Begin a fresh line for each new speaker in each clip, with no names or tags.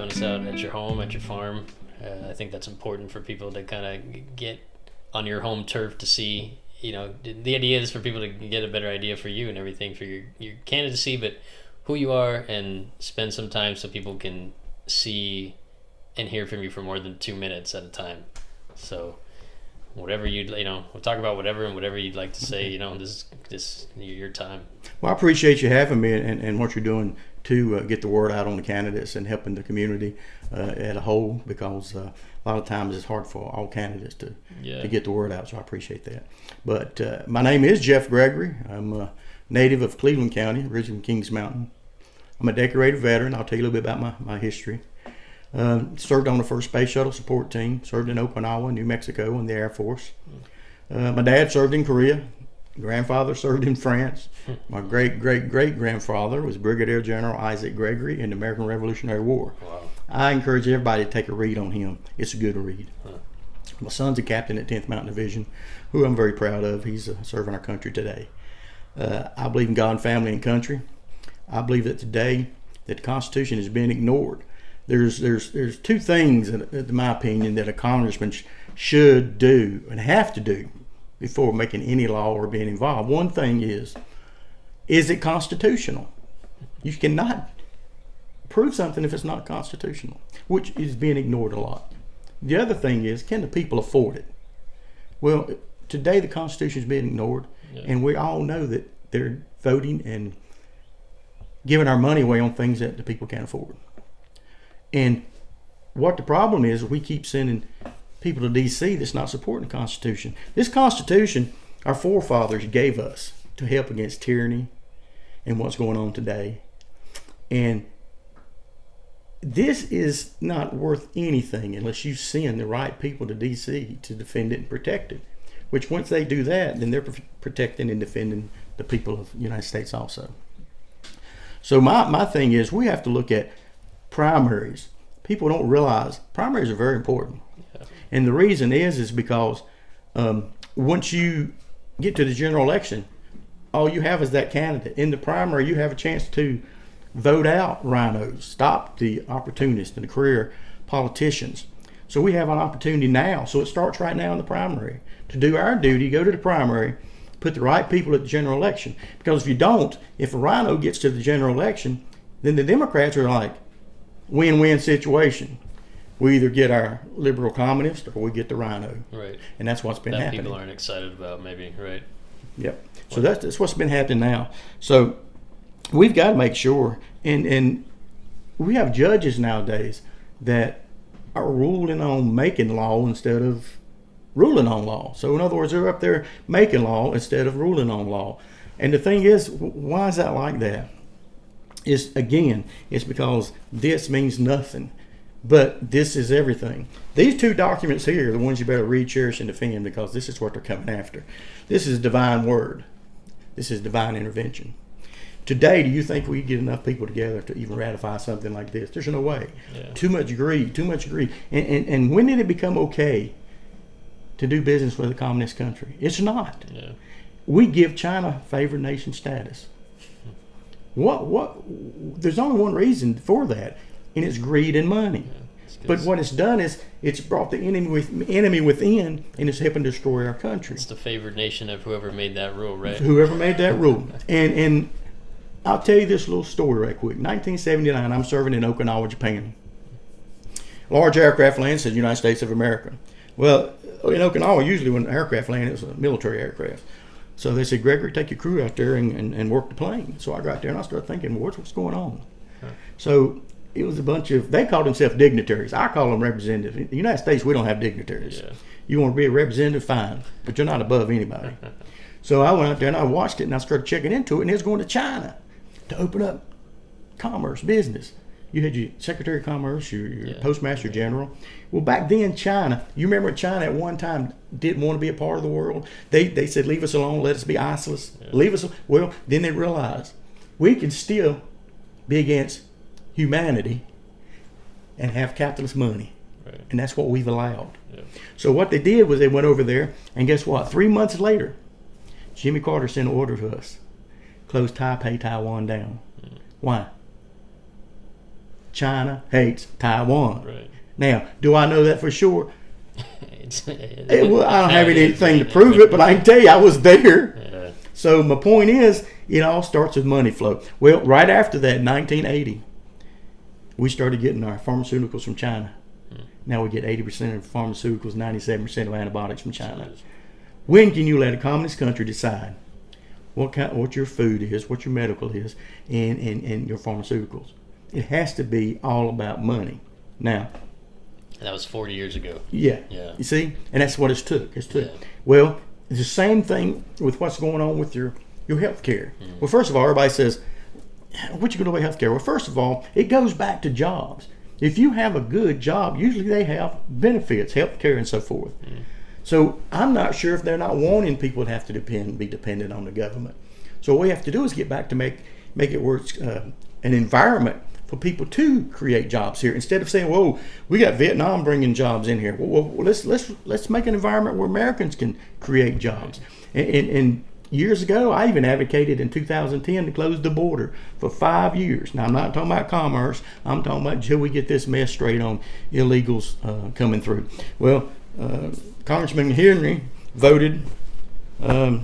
having us out at your home, at your farm. I think that's important for people to kind of get on your home turf to see, the idea is for people to get a better idea for you and everything for your candidacy, but who you are, and spend some time so people can see and hear from you for more than 2 minutes at a time. So whatever we'll talk about whatever you'd like to say, this your time.
Well, I appreciate you having me and what you're doing to get the word out on the candidates and helping the community as a whole, because a lot of times it's hard for all candidates to get the word out, so I appreciate that. But my name is Jeff Gregory. I'm a native of Cleveland County, originally from Kings Mountain. I'm a decorated veteran. I'll tell you a little bit about my history. Served on the first Space Shuttle support team, served in Okinawa, New Mexico in the Air Force. My dad served in Korea. Grandfather served in France. My great-great-great-grandfather was Brigadier General Isaac Gregory in the American Revolutionary War.
Wow.
I encourage everybody to take a read on him. It's a good read. My son's a captain at 10th Mountain Division, who I'm very proud of. He's serving our country today. I believe in God, family, and country. I believe that today that the Constitution is being ignored. There's two things, in my opinion, that a congressman should do and have to do before making any law or being involved. One thing is it constitutional? You cannot prove something if it's not constitutional, which is being ignored a lot. The other thing is, can the people afford it? Well, today the Constitution is being ignored, and we all know that they're voting and giving our money away on things that the people can't afford. And what the problem is, we keep sending people to D.C. that's not supporting the Constitution. This Constitution, our forefathers gave us to help against tyranny and what's going on today. And this is not worth anything unless you send the right people to D.C. to defend it and protect it. Which once they do that, then they're protecting and defending the people of the United States also. So my thing is, we have to look at primaries. People don't realize primaries are very important. And the reason is because once you get to the general election, all you have is that candidate. In the primary, you have a chance to vote out rhinos, stop the opportunists and the career politicians. So we have an opportunity now. So it starts right now in the primary to do our duty, go to the primary, put the right people at the general election. Because if you don't, if a rhino gets to the general election, then the Democrats are like, win-win situation. We either get our liberal communist or we get the rhino.
Right.
And that's what's been happening.
People aren't excited about, maybe, right?
Yep. So that's what's been happening now. So we've got to make sure, and we have judges nowadays that are ruling on making law instead of ruling on law. So in other words, they're up there making law instead of ruling on law. And the thing is, why is that like that? It's because this means nothing. But this is everything. These two documents here are the ones you better read, cherish, and defend, because this is what they're coming after. This is divine word. This is divine intervention. Today, do you think we get enough people together to even ratify something like this? There's no way.
Yeah.
Too much greed. And when did it become okay to do business with a communist country? It's not.
Yeah.
We give China favored nation status. There's only one reason for that, and it's greed and money. But what it's done is it's brought the enemy within, and it's helping destroy our country.
It's the favored nation of whoever made that rule, right?
Whoever made that rule. And I'll tell you this little story right quick. 1979, I'm serving in Okinawa, Japan. Large aircraft lands in the United States of America. Well, in Okinawa, usually when an aircraft lands, it's a military aircraft. So they said, Gregory, take your crew out there and work the plane. So I got there and I started thinking, what's going on? So it was a bunch of, they called themselves dignitaries. I call them representatives. In the United States, we don't have dignitaries.
Yeah.
You want to be a representative, fine, but you're not above anybody. So I went out there and I watched it and I started checking into it, and it was going to China to open up commerce, business. You had your Secretary of Commerce, your Postmaster General. Well, back then, China, you remember China at one time didn't want to be a part of the world. They said, leave us alone, let us be isolated.
Yeah.
Leave us. Well, then they realized we can still be against humanity and have capitalist money.
Right.
And that's what we've allowed.
Yeah.
So what they did was they went over there, and guess what? 3 months later, Jimmy Carter sent an order to us. Close Taipei, Taiwan down. Why? China hates Taiwan.
Right.
Now, do I know that for sure?
Well,
I don't have anything to prove it, but I can tell you I was there.
Yeah.
So my point is, it all starts with money flow. Well, right after that, 1980, we started getting our pharmaceuticals from China. Now we get 80% of pharmaceuticals, 97% of antibiotics from China. When can you let a communist country decide what your food is, what your medical is, and your pharmaceuticals? It has to be all about money. Now,
that was 40 years ago.
Yeah. You see? And that's what it took.
Yeah.
Well, it's the same thing with what's going on with your health care. Well, first of all, everybody says, what you going to do about health care? Well, first of all, it goes back to jobs. If you have a good job, usually they have benefits, health care and so forth. So I'm not sure if they're not wanting people to have to be dependent on the government. So what we have to do is get back to make it where it's an environment for people to create jobs here, instead of saying, "Whoa, we got Vietnam bringing jobs in here." Well, let's make an environment where Americans can create jobs. And years ago, I even advocated in 2010 to close the border for 5 years. Now, I'm not talking about commerce. I'm talking about until we get this mess straight on illegals coming through. Well, Congressman Henry voted in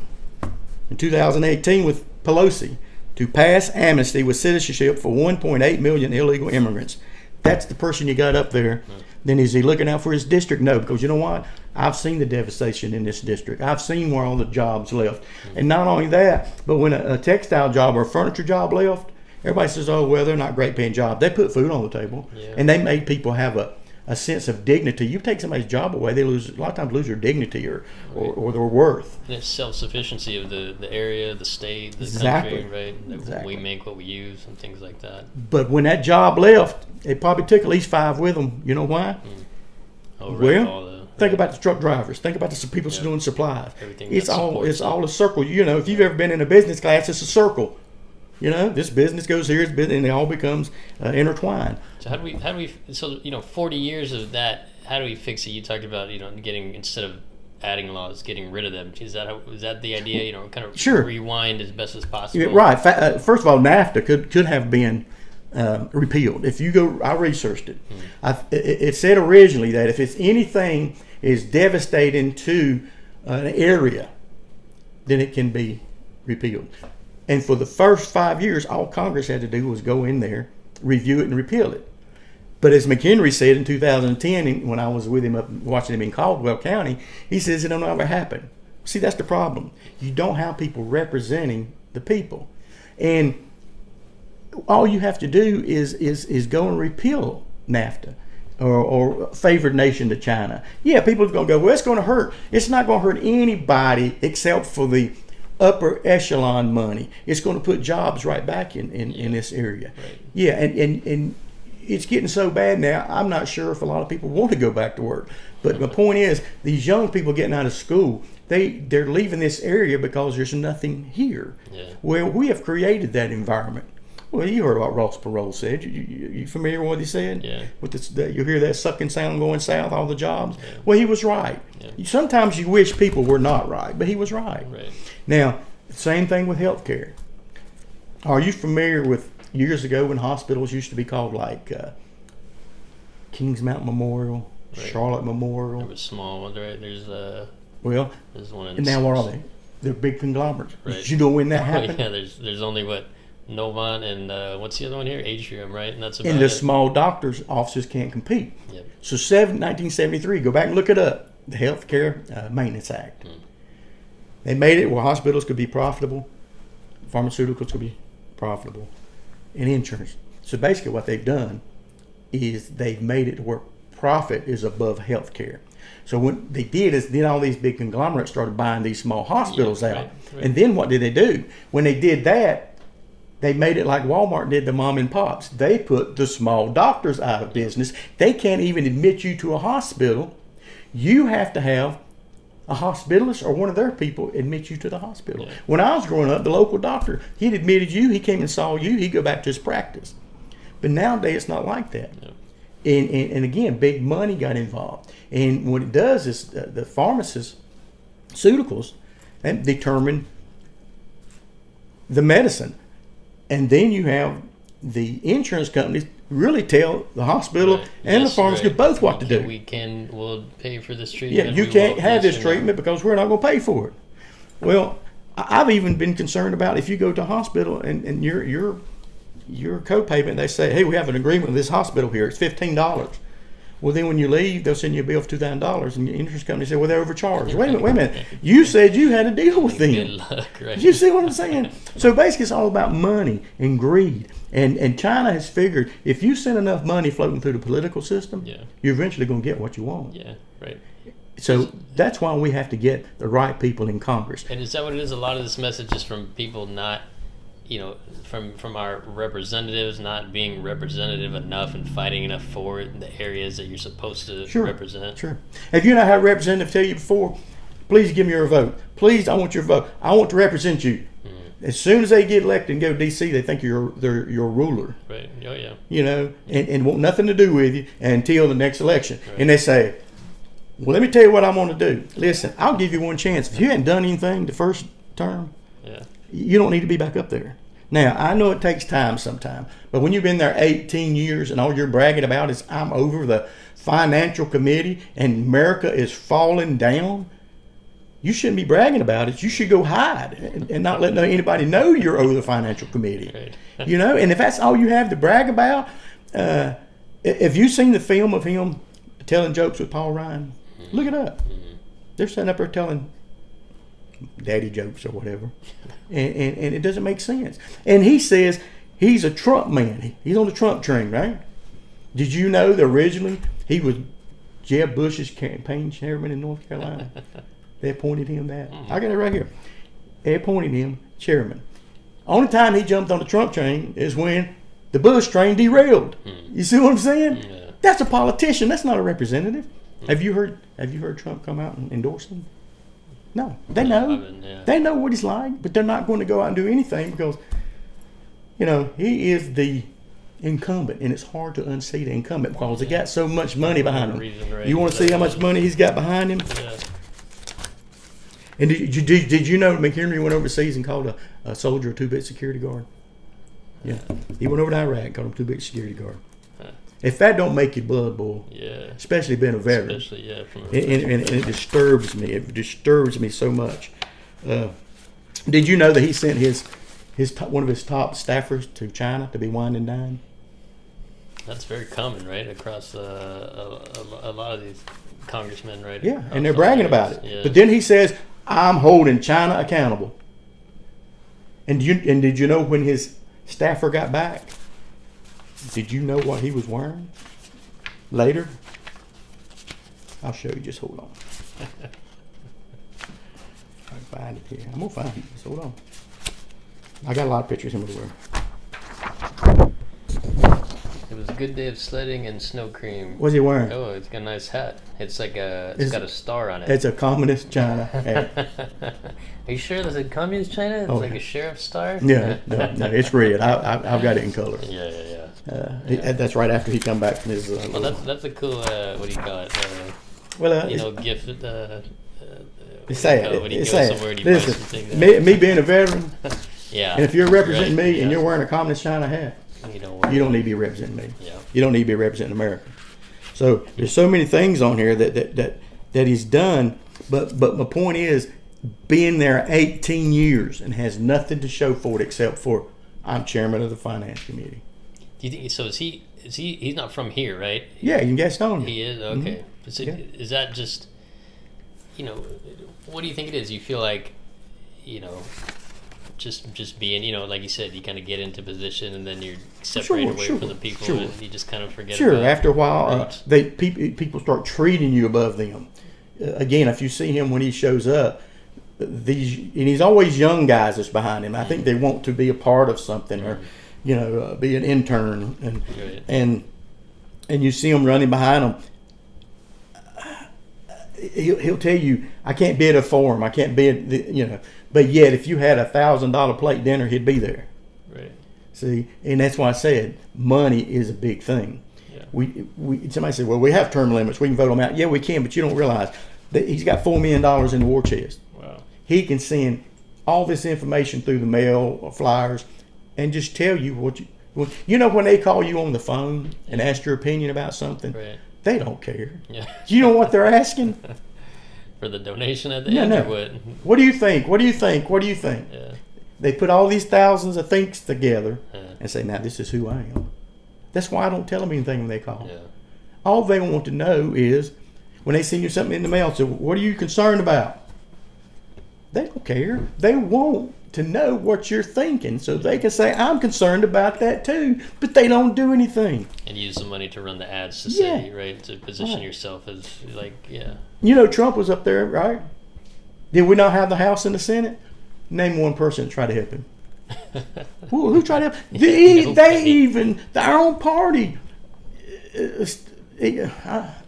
2018 with Pelosi to pass amnesty with citizenship for 1.8 million illegal immigrants. That's the person you got up there. Then is he looking out for his district? No, because you know what? I've seen the devastation in this district. I've seen where all the jobs left. And not only that, but when a textile job or a furniture job left, everybody says, oh, well, they're not great paying jobs. They put food on the table. And they made people have a sense of dignity. You take somebody's job away, they a lot of times lose their dignity or their worth.
And it's self-sufficiency of the area, the state, the country, right? We make what we use and things like that.
But when that job left, it probably took at least 5 with them. You know why?
Oh, right.
Think about the truck drivers. Think about the people doing supplies. It's all a circle. You know, if you've ever been in a business class, it's a circle. You know, this business goes here, and it all becomes intertwined.
So how do we? So 40 years of that. How do we fix it? You talked about getting, instead of adding laws, getting rid of them. Is that the idea? Kind of rewind as best as possible.
Yeah, right. First of all, NAFTA could have been repealed. If you go, I researched it. It said originally that if it's anything is devastating to an area, then it can be repealed. And for the first 5 years, all Congress had to do was go in there, review it, and repeal it. But as McHenry said in 2010, when I was with him up watching him in Caldwell County, he says it'll never happen. See, that's the problem. You don't have people representing the people. And all you have to do is go and repeal NAFTA or favored nation to China. Yeah, people are going to go, well, it's going to hurt. It's not going to hurt anybody except for the upper echelon money. It's going to put jobs right back in this area.
Right.
Yeah, and it's getting so bad now, I'm not sure if a lot of people want to go back to work. But my point is, these young people getting out of school, they're leaving this area because there's nothing here.
Yeah.
Well, we have created that environment. Well, you heard what Ross Perot said. You familiar with what he said?
Yeah.
With you hear that sucking sound going south, all the jobs?
Yeah.
Well, he was right.
Yeah.
Sometimes you wish people were not right, but he was right.
Right.
Now, same thing with health care. Are you familiar with years ago when hospitals used to be called like Kings Mountain Memorial,
right.
Charlotte Memorial?
There was small ones, right? There's one in.
And now what are they? They're big conglomerates.
Right.
Did you know when that happened?
Yeah, there's only Novant and what's the other one here? Atrium, right? And that's about
and the
it.
small doctors' offices can't compete.
Yep.
So 1973, go back and look it up, the Health Care Maintenance Act. They made it where hospitals could be profitable, pharmaceuticals could be profitable, and insurance. So basically what they've done is they've made it where profit is above health care. So what they did is then all these big conglomerates started buying these small hospitals out.
Right.
And then what did they do? When they did that, they made it like Walmart did the mom and pops. They put the small doctors out of business. They can't even admit you to a hospital. You have to have a hospitalist or one of their people admit you to the hospital.
Yeah.
When I was growing up, the local doctor, he'd admitted you, he came and saw you, he'd go back to his practice. But nowadays it's not like that.
Yeah.
And again, big money got involved. And what it does is the pharmacists, pharmaceuticals, determine the medicine. And then you have the insurance companies really tell the hospital
Right.
and
Yes,
the pharmacy
right.
both what to do.
We'll pay for this
Yeah,
treatment.
you
we
can't
won't
have this
or no.
treatment because we're not going to pay for it. Well, I've even been concerned about if you go to a hospital and your co-payment, they say, hey, we have an agreement with this hospital here. It's $15. Well, then when you leave, they'll send you a bill for $2,000, and the insurance company said, well, they're overcharged. Wait a minute. You said you had a deal with them.
Good luck, right?
You see what I'm saying? So basically, it's all about money and greed. And China has figured if you send enough money floating through the political system,
Yeah.
you're eventually going to get what you want.
Yeah, right.
So that's why we have to get the right people in Congress.
And is that what it is? A lot of this message is from people not, from our representatives not being representative enough and fighting enough for the areas that you're supposed to represent.
Sure. Have you not had a representative tell you before, please give me your vote. Please, I want your vote. I want to represent you. As soon as they get elected and go to D.C., they think they're your ruler.
Right. Oh, yeah.
And want nothing to do with you until the next election.
Right.
And they say, well, let me tell you what I'm going to do. Listen, I'll give you one chance. If you hadn't done anything the first term,
Yeah.
you don't need to be back up there. Now, I know it takes time sometimes, but when you've been there 18 years and all you're bragging about is I'm over the financial committee and America is falling down, you shouldn't be bragging about it. You should go hide and not let anybody know you're over the financial committee.
Right.
And if that's all you have to brag about, have you seen the film of him telling jokes with Paul Ryan? Look it up. They're sitting up there telling daddy jokes or whatever, and it doesn't make sense. And he says he's a Trump man. He's on the Trump train, right? Did you know that originally he was Jeb Bush's campaign chairman in North Carolina? They appointed him that. I got it right here. They appointed him chairman. Only time he jumped on the Trump train is when the Bush train derailed. You see what I'm saying?
Yeah.
That's a politician. That's not a representative. Have you heard Trump come out and endorse him? No, they know.
Yeah.
They know what he's like, but they're not going to go out and do anything because, he is the incumbent, and it's hard to unseat the incumbent because he got so much money behind him. You want to see how much money he's got behind him?
Yeah.
And did you know McHenry went overseas and called a soldier a two-bit security guard? Yeah, he went over to Iraq and called him two-bit security guard. If that don't make your blood boil,
Yeah.
especially being a veteran,
Especially, yeah. From
and it disturbs me. It disturbs me so much. Did you know that he sent one of his top staffers to China to be wined and dined?
That's very common, right? Across a lot of these congressmen, right?
Yeah,
Across
and they're
all
bragging
areas.
about it.
Yeah.
But then he says, "I'm holding China accountable." And did you know when his staffer got back? Did you know what he was wearing? Later, I'll show you. Just hold on. I can find it here. I'm gonna find it. Just hold on. I got a lot of pictures of him everywhere.
It was a good day of sledding and snow cream.
What's he wearing?
Oh, it's got a nice hat. It's like it's got a star on it.
It's a communist China hat.
Are you sure that's a communist China? It's like a sheriff's star?
Yeah, no, it's red. I've got it in color.
Yeah.
That's right after he come back from his.
Well, that's a cool. What do you call it? Gift.
It's sad.
When you
It's
go
sad.
somewhere and you buy
Listen,
something.
me being a veteran,
Yeah.
and if you're representing
Right,
me and
yeah.
you're wearing a communist China hat,
You don't
you don't need to be representing me.
Yeah.
You don't need to be representing America. So there's so many things on here that he's done, but my point is, being there 18 years and has nothing to show for it except for I'm chairman of the finance committee.
Do you think so? Is he? He's not from here, right?
Yeah, you can guess on.
He is okay.
Yeah.
Is that just? What do you think it is? You feel like, just being, like you said, you kind of get into position and then you're separated away from the people and you just kind of forget.
Sure.
About
After a while,
roots.
people start treating you above them. Again, if you see him when he shows up, and he's always young guys that's behind him. I think they want to be a part of something or, be an intern
Right.
and you see him running behind him. He'll tell you, I can't be at a forum. I can't be at but yet if you had $1,000 plate dinner, he'd be there.
Right.
See, and that's why I said money is a big thing.
Yeah.
Somebody said, well, we have term limits. We can vote them out. Yeah, we can, but you don't realize that he's got $4 million in the war chest.
Wow.
He can send all this information through the mail or flyers and just tell you what You know when they call you on the phone and ask your opinion about something,
Right.
they don't care.
Yeah.
You know what they're asking?
For the donation at the end, or what?
What do you think? What do you think? What do you think?
Yeah.
They put all these thousands of thinks together
Yeah.
and say, now this is who I am. That's why I don't tell them anything when they call.
Yeah.
All they want to know is when they send you something in the mail, say, what are you concerned about? They don't care. They want to know what you're thinking so they can say, I'm concerned about that too. But they don't do anything.
And use the money to run the ads to
Yeah.
say, right, to position yourself as like, yeah.
You know, Trump was up there, right? Did we not have the House and the Senate? Name one person that tried to help him. Who tried to help? Our own party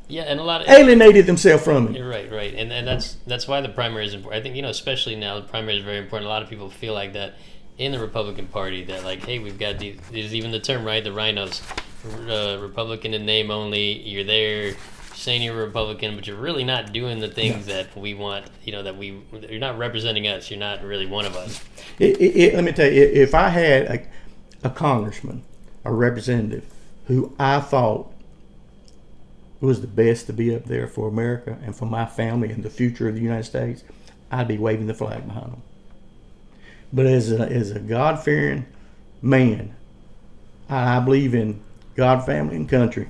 Yeah, and a lot of
alienated themselves from him.
You're right, and that's why the primary is important. I think especially now the primary is very important. A lot of people feel like that in the Republican Party that like, hey, we've got these. There's even the term, right? The rhinos, Republican in name only. You're there saying you're a Republican, but you're really not doing the things that we want. You're not representing us. You're not really one of us.
Let me tell you, if I had a congressman, a representative, who I thought was the best to be up there for America and for my family and the future of the United States, I'd be waving the flag behind them. But as a God-fearing man, I believe in God, family, and country.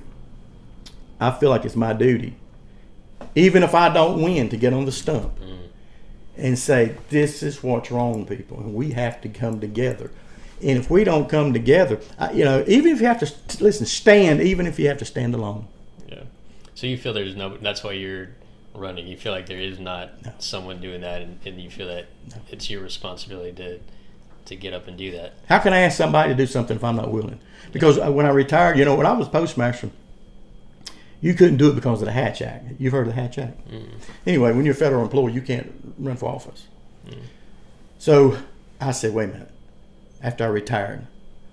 I feel like it's my duty, even if I don't win, to get on the stump and say, this is what's wrong, people, and we have to come together. And if we don't come together, even if you have to, stand, even if you have to stand alone.
Yeah. So you feel there's no, that's why you're running. You feel like there is not someone doing that, and you feel that it's your responsibility to get up and do that.
How can I ask somebody to do something if I'm not willing? Because when I retired, when I was postmaster, you couldn't do it because of the Hatch Act. You've heard of the Hatch Act? Anyway, when you're a federal employee, you can't run for office. So I said, wait a minute. After I retired,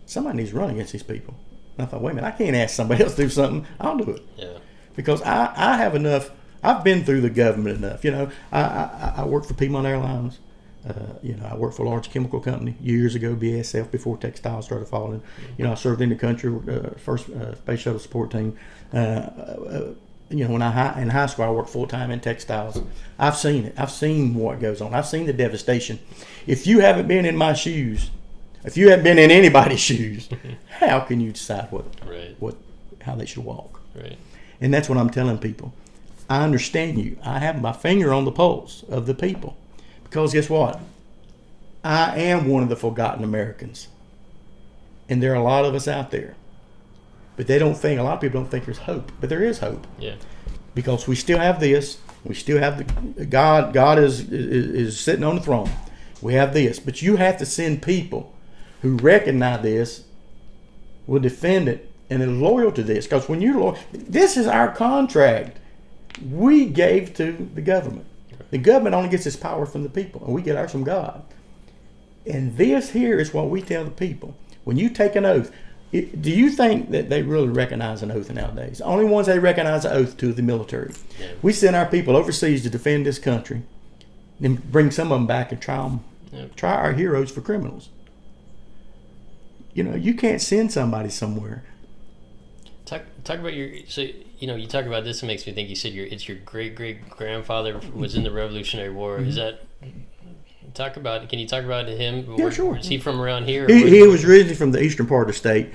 somebody needs to run against these people. And I thought, wait a minute, I can't ask somebody else to do something. I'll do it.
Yeah.
Because I have enough. I've been through the government enough. I worked for Piedmont Airlines. I worked for a large chemical company years ago, BASF, before textiles started falling. I served in the country, first space shuttle support team. When in high school, I worked full time in textiles. I've seen it. I've seen what goes on. I've seen the devastation. If you haven't been in my shoes, if you haven't been in anybody's shoes, how can you decide how they should walk?
Right.
And that's what I'm telling people. I understand you. I have my finger on the pulse of the people. Because guess what? I am one of the forgotten Americans. And there are a lot of us out there. But a lot of people don't think there's hope. But there is hope.
Yeah.
Because we still have this. We still have God is sitting on the throne. We have this. But you have to send people who recognize this, will defend it, and are loyal to this. Because when you're loyal, this is our contract we gave to the government. The government only gets its power from the people, and we get ours from God. And this here is what we tell the people. When you take an oath, do you think that they really recognize an oath nowadays? The only ones they recognize an oath to the military. Yeah. We send our people overseas to defend this country, then bring some of them back and try our heroes for criminals. You can't send somebody somewhere.
Talk about you talk about this. It makes me think. You said it's your great grandfather was in the Revolutionary War. Is that? Can you talk about him?
Yeah, sure.
Is he from around here?
He was originally from the eastern part of the state,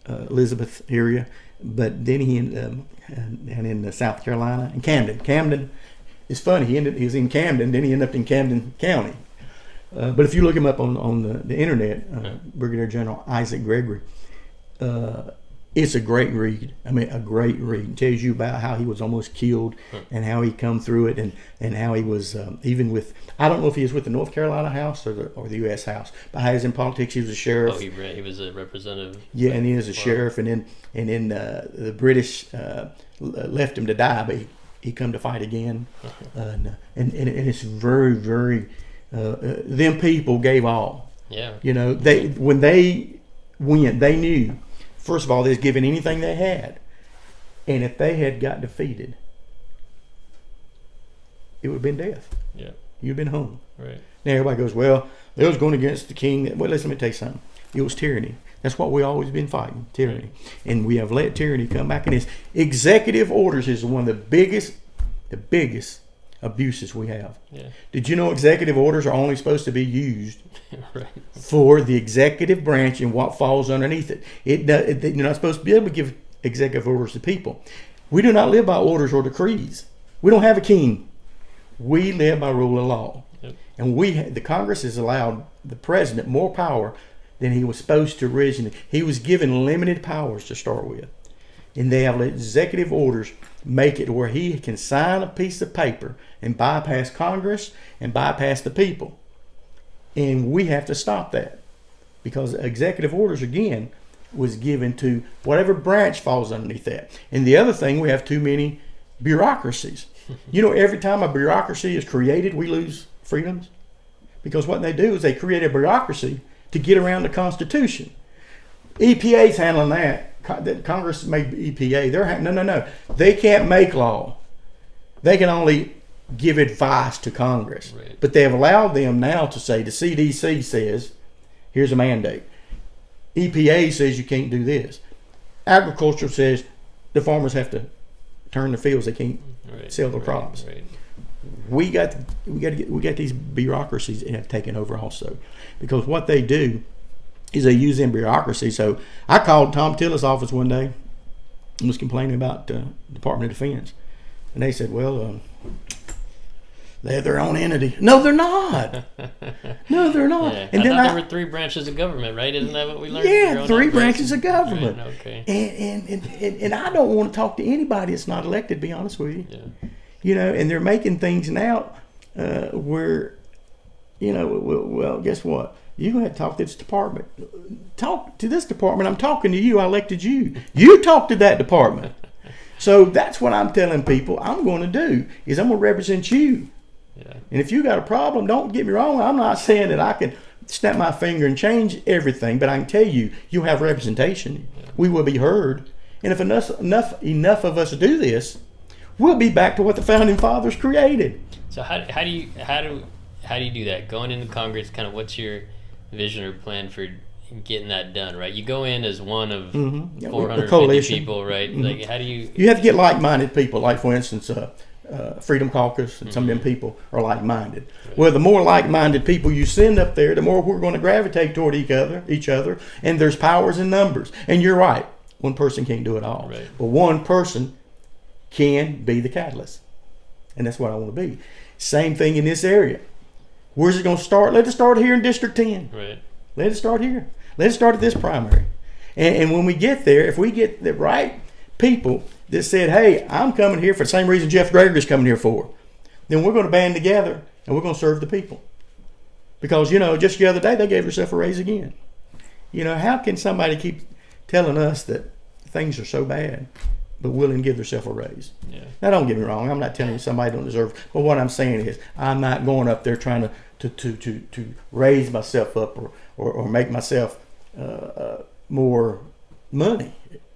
Elizabeth area, but then he ended down in South Carolina and Camden. Camden is funny. He was in Camden, then he ended up in Camden County. But if you look him up on the internet, Brigadier General Isaac Gregory. It's a great read. I mean, a great read. It tells you about how he was almost killed and how he come through it, and how he was even with. I don't know if he was with the North Carolina House or the U.S. House, but how he was in politics. He was a sheriff.
Oh, he was a representative.
Yeah, and he was a sheriff, and then the British left him to die, but he come to fight again, and it's very, very. Them people gave all.
Yeah.
When they went, they knew. First of all, they was giving anything they had. And if they had got defeated, it would have been death.
Yeah.
You'd have been home.
Right.
Now everybody goes, well, they was going against the king. Well, let me tell you something. It was tyranny. That's what we've always been fighting, tyranny. And we have let tyranny come back. And it's executive orders is one of the biggest abuses we have. Yeah. Did you know executive orders are only supposed to be used right. for the executive branch and what falls underneath it? You're not supposed to be able to give executive orders to people. We do not live by orders or decrees. We don't have a king. We live by rule of law. Yep. And the Congress has allowed the president more power than he was supposed to originally. He was given limited powers to start with. And they have let executive orders make it where he can sign a piece of paper and bypass Congress and bypass the people. And we have to stop that, because executive orders, again, was given to whatever branch falls underneath that. And the other thing, we have too many bureaucracies. You know, every time a bureaucracy is created, we lose freedoms, because what they do is they create a bureaucracy to get around the Constitution. EPA's handling that. Congress made EPA. No. They can't make law. They can only give advice to Congress. Right. But they have allowed them now to say, the CDC says, here's a mandate. EPA says you can't do this. Agriculture says the farmers have to turn the fields. They can't sell their crops. Right. We got these bureaucracies that have taken over also, because what they do is they use them bureaucracy. So I called Tom Tillis' office one day and was complaining about the Department of Defense, and they said, well, they have their own entity. No, they're not. No, they're not.
Yeah. And then there were 3 branches of government, right? Isn't that what we learned?
Yeah, 3 branches of government.
Right, okay.
And I don't want to talk to anybody that's not elected, to be honest with you. Yeah. You know, and they're making things now where, you know, well, guess what? You're going to have to talk to this department. Talk to this department. I'm talking to you. I elected you. You talk to that department. So that's what I'm telling people I'm going to do, is I'm going to represent you. Yeah. And if you got a problem, don't get me wrong. I'm not saying that I can snap my finger and change everything, but I can tell you, you have representation. Yeah. We will be heard. And if enough of us do this, we'll be back to what the founding fathers created.
So how do you do that? Going into Congress, kind of what's your vision or plan for getting that done, right? You go in as one of 450 people, right? Mm-hmm. Like, how do you...
You have to get like-minded people, like, for instance, Freedom Caucus and some of them people are like-minded. Right. Well, the more like-minded people you send up there, the more we're going to gravitate toward each other, and there's powers in numbers. And you're right, one person can't do it all. Right. But one person can be the catalyst. And that's what I want to be. Same thing in this area. Where's it going to start? Let it start here in District 10. Right. Let it start here. Let it start at this primary. And when we get there, if we get the right people that said, hey, I'm coming here for the same reason Jeff Gregory's coming here for, then we're going to band together and we're going to serve the people. Because, you know, just the other day they gave themselves a raise again. You know, how can somebody keep telling us that things are so bad but willing to give themselves a raise? Yeah. Now, don't get me wrong. I'm not telling you somebody don't deserve it. But what I'm saying is I'm not going up there trying to raise myself up or make myself more money.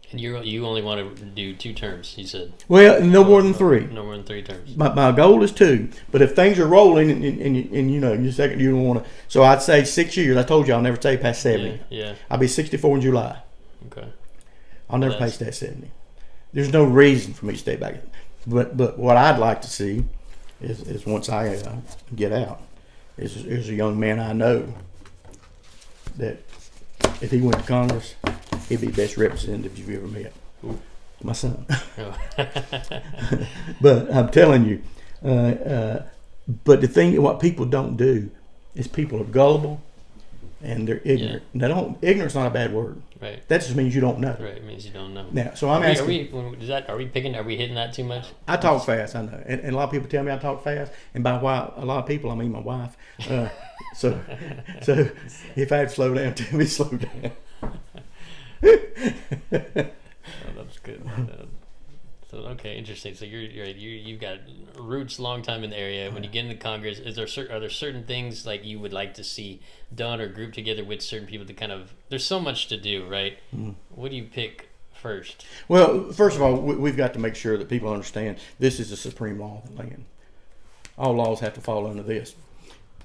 And you only want to do 2 terms, you said?
Well, no more than 3.
No more than 3 terms.
My goal is 2. But if things are rolling and you know, in a second you don't want to. So I'd say 6 years. I told you I'll never stay past 70.
Yeah.
I'll be 64 in July.
Okay.
I'll never past that 70. There's no reason for me to stay back. But what I'd like to see is once I get out, is a young man I know that if he went to Congress, he'd be the best representative you've ever met. Ooh. My son. Oh. But I'm telling you, but the thing, what people don't do is people are gullible and they're ignorant. Yeah. Ignorant's not a bad word. Right. That just means you don't know.
Right. It means you don't know.
Now, so I'm asking.
Are we hitting that too much?
I talk fast, I know. And a lot of people tell me I talk fast. And by why, a lot of people, I mean my wife. So if I had to slow down, tell me to slow down.
Oh, that's good. So okay, interesting. So you've got roots long time in the area. When you get into Congress, are there certain things like you would like to see done or grouped together with certain people to kind of? There's so much to do, right? Mm. What do you pick first?
Well, first of all, we've got to make sure that people understand this is the supreme law of the land. All laws have to fall under this.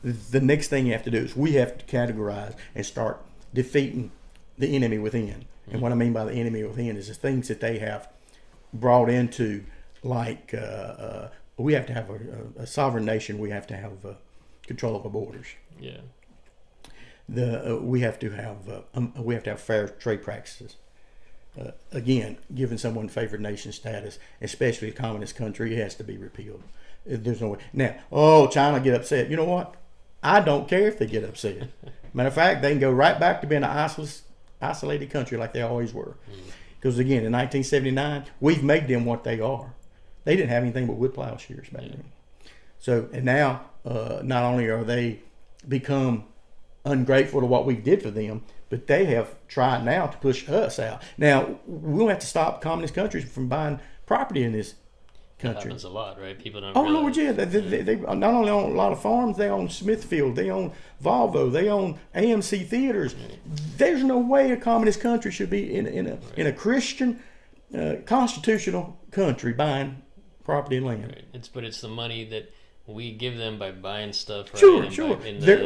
The next thing you have to do is we have to categorize and start defeating the enemy within. And what I mean by the enemy within is the things that they have brought into, like we have to have a sovereign nation. We have to have control of our borders.
Yeah.
We have to have fair trade practices. Again, giving someone favored nation status, especially a communist country, it has to be repealed. There's no way. Now, China get upset. You know what? I don't care if they get upset. Matter of fact, they can go right back to being an isolated country like they always were. Because again, in 1979, we've made them what they are. They didn't have anything but wood plowshares back then. So, and now, not only are they become ungrateful to what we did for them, but they have tried now to push us out. Now, we'll have to stop communist countries from buying property in this country.
That happens a lot, right? People don't
Lord, yeah. They not only own a lot of farms, they own Smithfield, they own Volvo, they own AMC theaters. There's no way a communist country should be in a Christian constitutional country buying property and land.
Right. But it's the money that we give them by buying stuff, right?
Sure.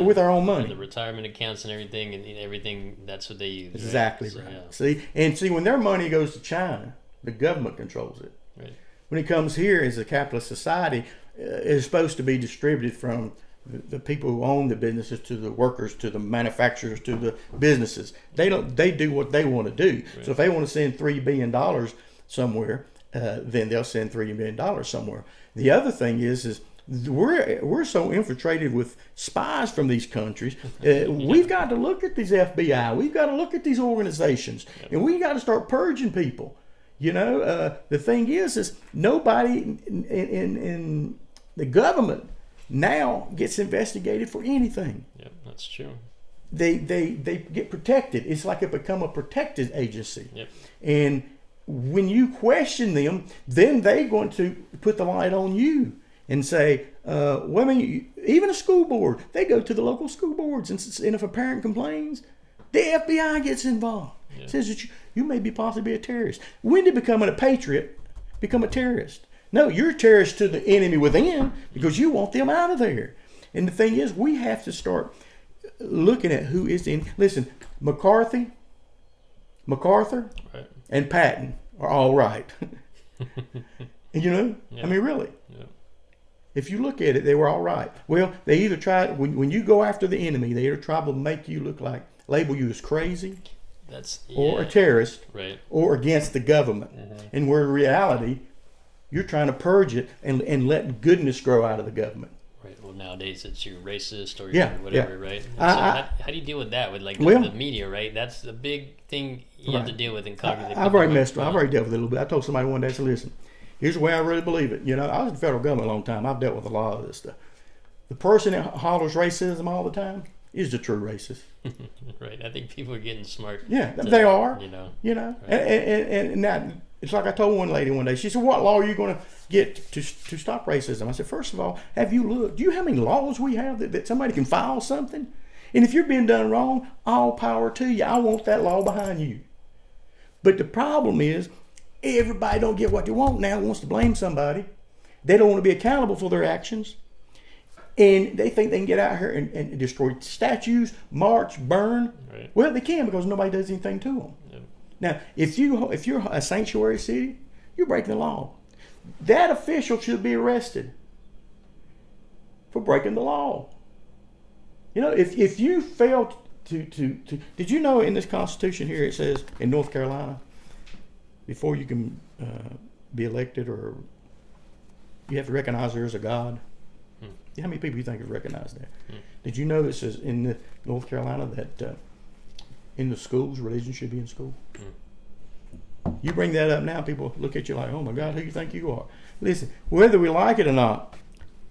With our own money.
The retirement accounts and everything, that's what they use.
Exactly
right.
right. So, yeah. See, when their money goes to China, the government controls it.
Right.
When it comes here as a capitalist society, it's supposed to be distributed from the people who own the businesses to the workers, to the manufacturers, to the businesses. They do what they want to do. Right. So if they want to send $3 billion somewhere, then they'll send $3 billion somewhere. The other thing is we're so infiltrated with spies from these countries. We've got to look at these FBI. We've got to look at these organizations, and we got to start purging people. You know, the thing is nobody in the government now gets investigated for anything.
Yep, that's true.
They get protected. It's like it become a protected agency.
Yep.
And when you question them, then they're going to put the light on you and say, well, I mean, even a school board, they go to the local school boards, and if a parent complains, the FBI gets involved. Yeah. Says that you may be possibly a terrorist. When did becoming a patriot become a terrorist? No, you're a terrorist to the enemy within because you want them out of there. And the thing is, we have to start looking at who is in. Listen, MacArthur,
right,
and Patton are all right. You know, yeah. I mean, really.
Yeah.
If you look at it, they were all right. Well, they either tried, when you go after the enemy, they either try to make you look like, label you as crazy, or a terrorist,
right,
or against the government. And where in reality, you're trying to purge it and let goodness grow out of the government.
Right. Well, nowadays it's you're racist or you're whatever, right? So how do you deal with that with like the media, right? That's the big thing you have to deal with in Congress.
I've already dealt with it a little bit. I told somebody one day, I said, listen, here's the way I really believe it. You know, I was in the federal government a long time. I've dealt with a lot of this stuff. The person that hollers racism all the time is the true racist.
Right. I think people are getting smart.
Yeah, they are.
You know.
Right. And that, it's like I told one lady one day. She said, "What law are you going to get to stop racism?" I said, "First of all, have you looked? Do you know how many laws we have that somebody can file something? And if you're being done wrong, all power to you. I want that law behind you." But the problem is, everybody don't get what they want now. Wants to blame somebody. They don't want to be accountable for their actions. And they think they can get out here and destroy statues, march, burn.
Right.
Well, they can because nobody does anything to them. Yep. Now, if you're a sanctuary city, you're breaking the law. That official should be arrested for breaking the law. You know, if you fail to did you know in this Constitution here it says in North Carolina, before you can be elected, or you have to recognize there is a God. How many people you think have recognized that? Did you know it says in North Carolina that in the schools, religion should be in school? You bring that up now, people look at you like, oh my God, who do you think you are? Listen, whether we like it or not,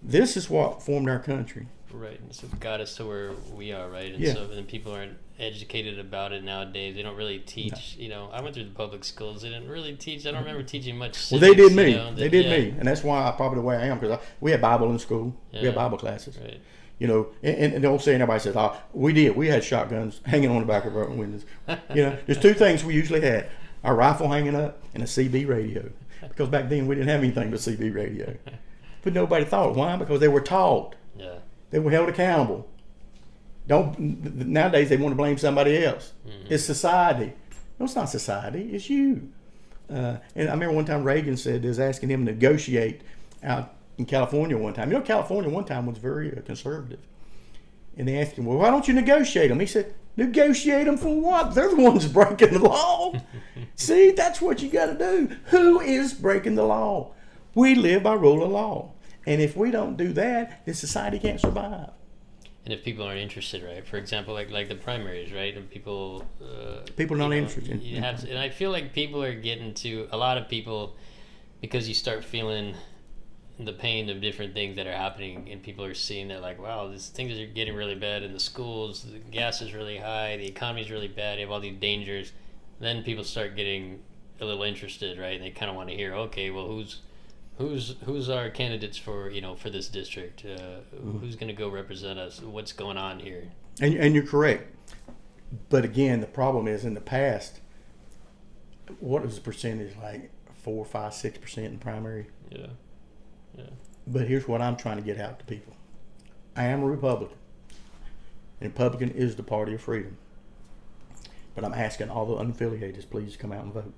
this is what formed our country.
Right, and so got us to where we are, right? And so then people aren't educated about it nowadays. They don't really teach. No. You know, I went through the public schools. They didn't really teach. I don't remember teaching much civics,
well, they did me.
You know,
they did me, and that's why I'm probably the way I am, because we had Bible in school. Yeah. We had Bible classes.
Right.
You know, and don't say anybody says, "Oh, we did." We had shotguns hanging on the back of our windows. You know, there's two things we usually had: our rifle hanging up and a CB radio. Because back then we didn't have anything but CB radio. But nobody thought. Why? Because they were taught.
Yeah.
They were held accountable. Don't nowadays they want to blame somebody else.
Mm-hmm.
It's society. No, it's not society. It's you. And I remember one time Reagan said they was asking him to negotiate out in California one time. You know, California one time was very conservative. And they asked him, well, why don't you negotiate them? He said, negotiate them for what? They're the ones breaking the law. See, that's what you got to do. Who is breaking the law? We live by rule of law. And if we don't do that, then society can't survive.
And if people aren't interested, right? For example, like the primaries, right? And people
are not interested.
And I feel like people are getting to a lot of people because you start feeling the pain of different things that are happening, and people are seeing that like, wow, these things are getting really bad in the schools. The gas is really high. The economy is really bad. You have all these dangers. Then people start getting a little interested, right? And they kind of want to hear, okay, well, who's our candidates for for this district? Who's going to go represent us? What's going on here?
And you're correct, but again, the problem is in the past, what was the percentage, like 4, 5, 6% in primary?
Yeah.
But here's what I'm trying to get out to people. I am a Republican. And Republican is the party of freedom. But I'm asking all the unaffiliated, please come out and vote.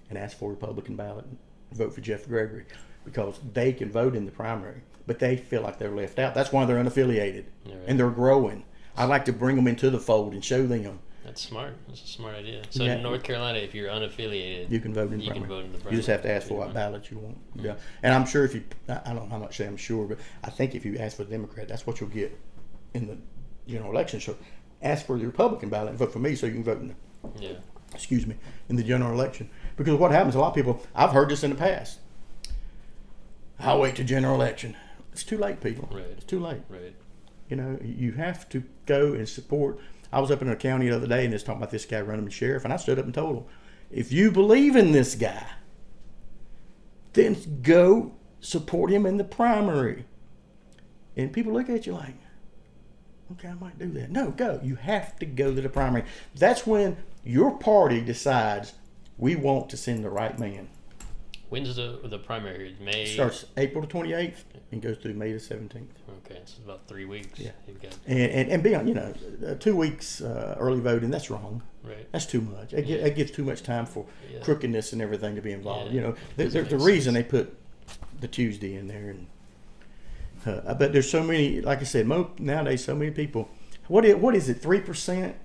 And ask for a Republican ballot. Vote for Jeff Gregory. Because they can vote in the primary. But they feel like they're left out. That's why they're unaffiliated. Right. And they're growing. I like to bring them into the fold and show them.
That's smart. That's a smart idea. So in North Carolina, if you're unaffiliated,
you can vote in the primary. You just have to ask for what ballot you want. Mm-hmm. Yeah. And I'm sure if you, I don't know how much I'm sure, but I think if you ask for the Democrat, that's what you'll get in the general election. So ask for the Republican ballot and vote for me so you can vote in the, in the general election. Because what happens, a lot of people, I've heard this in the past. I'll wait to general election. It's too late, people.
Right.
It's too late.
Right.
You know, you have to go and support. I was up in a county the other day and they was talking about this guy running for sheriff, and I stood up and told him, if you believe in this guy, then go support him in the primary. And people look at you like, okay, I might do that. No, go. You have to go to the primary. That's when your party decides we want to send the right man.
When's the primary? May? It
starts April the 28th and goes through May the 17th.
Okay, so it's about 3 weeks.
Yeah.
You've got...
And beyond, 2 weeks early voting, that's wrong.
Right.
That's too much. It gives too much time for crookedness and everything to be involved.
Yeah.
There's the reason they put the Tuesday in there. And but there's so many, like I said, nowadays so many people. What is it? 3%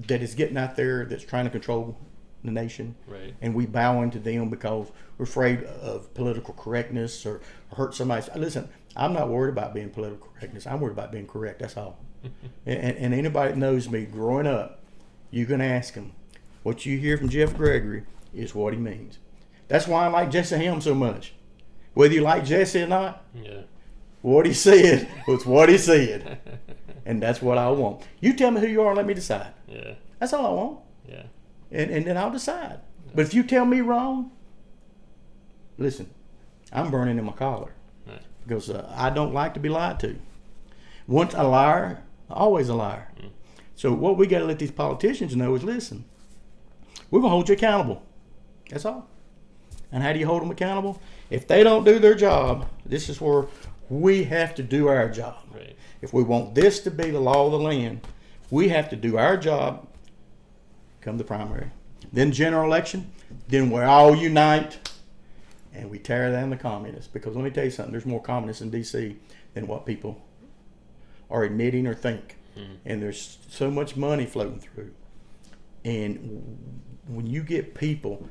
that is getting out there that's trying to control the nation,
right? And
we bow into them because we're afraid of political correctness or hurt somebody. Listen, I'm not worried about being political correctness. I'm worried about being correct. That's all. and anybody that knows me growing up, you can ask him. What you hear from Jeff Gregory is what he means. That's why I like Jesse Helm so much. Whether you like Jesse or not, what he said was what he said, and that's what I want. You tell me who you are and let me decide.
Yeah,
that's all I want.
Yeah.
And then I'll decide. But if you tell me wrong, listen, I'm burning in my collar.
Right.
Because I don't like to be lied to. Once a liar, always a liar. Mm. So what we got to let these politicians know is, listen, we're going to hold you accountable. That's all. And how do you hold them accountable? If they don't do their job, this is where we have to do our job.
Right.
If we want this to be the law of the land, we have to do our job. Come the primary, then general election, then we all unite and we tear down the communists. Because let me tell you something, there's more communists in D.C. than what people are admitting or think. And there's so much money floating through. And when you get people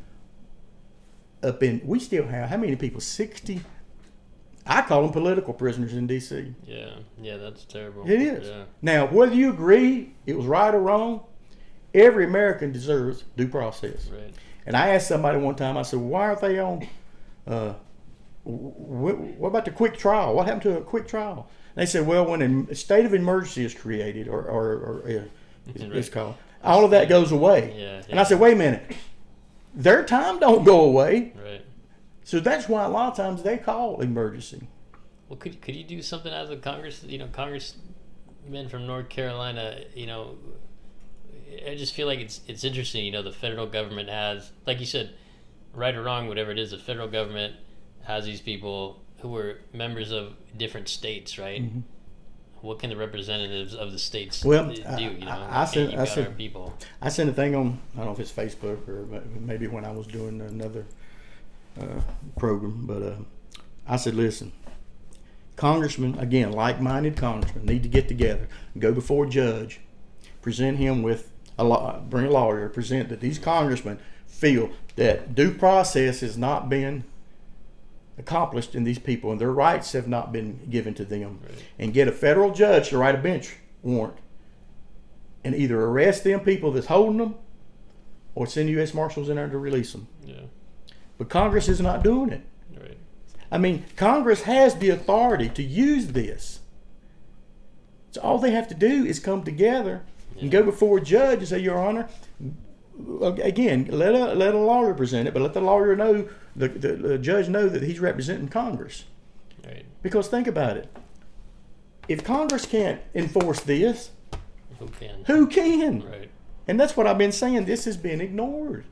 up in, we still have, how many people? 60? I call them political prisoners in D.C.
Yeah, that's terrible.
It is.
Yeah.
Now, whether you agree it was right or wrong, every American deserves due process.
Right.
And I asked somebody one time, I said, why aren't they on, what about the quick trial? What happened to a quick trial? And they said, well, when a state of emergency is created, or it's called, all of that goes away.
Yeah.
And I said, wait a minute, their time don't go away.
Right.
So that's why a lot of times they call emergency.
Well, could you do something as a congressman from North Carolina, I just feel like it's interesting, the federal government has, like you said, right or wrong, whatever it is, the federal government has these people who are members of different states, right? Mm-hmm. what can the representatives of the states
Well,
do? You know,
I
okay,
said,
you've got our people.
I sent a thing on, I don't know if it's Facebook or maybe when I was doing another program, but I said, listen, congressmen, again, like-minded congressmen, need to get together, go before a judge, present him with bring a lawyer, present that these congressmen feel that due process has not been accomplished in these people and their rights have not been given to them,
Right.
and get a federal judge to write a bench warrant and either arrest them people that's holding them or send U.S. Marshals in there to release them.
Yeah.
But Congress is not doing it.
Right.
I mean, Congress has the authority to use this. So all they have to do is come together and go before a judge and say, Your Honor, again, let a lawyer present it, but let the lawyer know, the judge know that he's representing Congress.
Right.
Because think about it. If Congress can't enforce this,
Who can?
who can?
Right.
And that's what I've been saying. This has been ignored.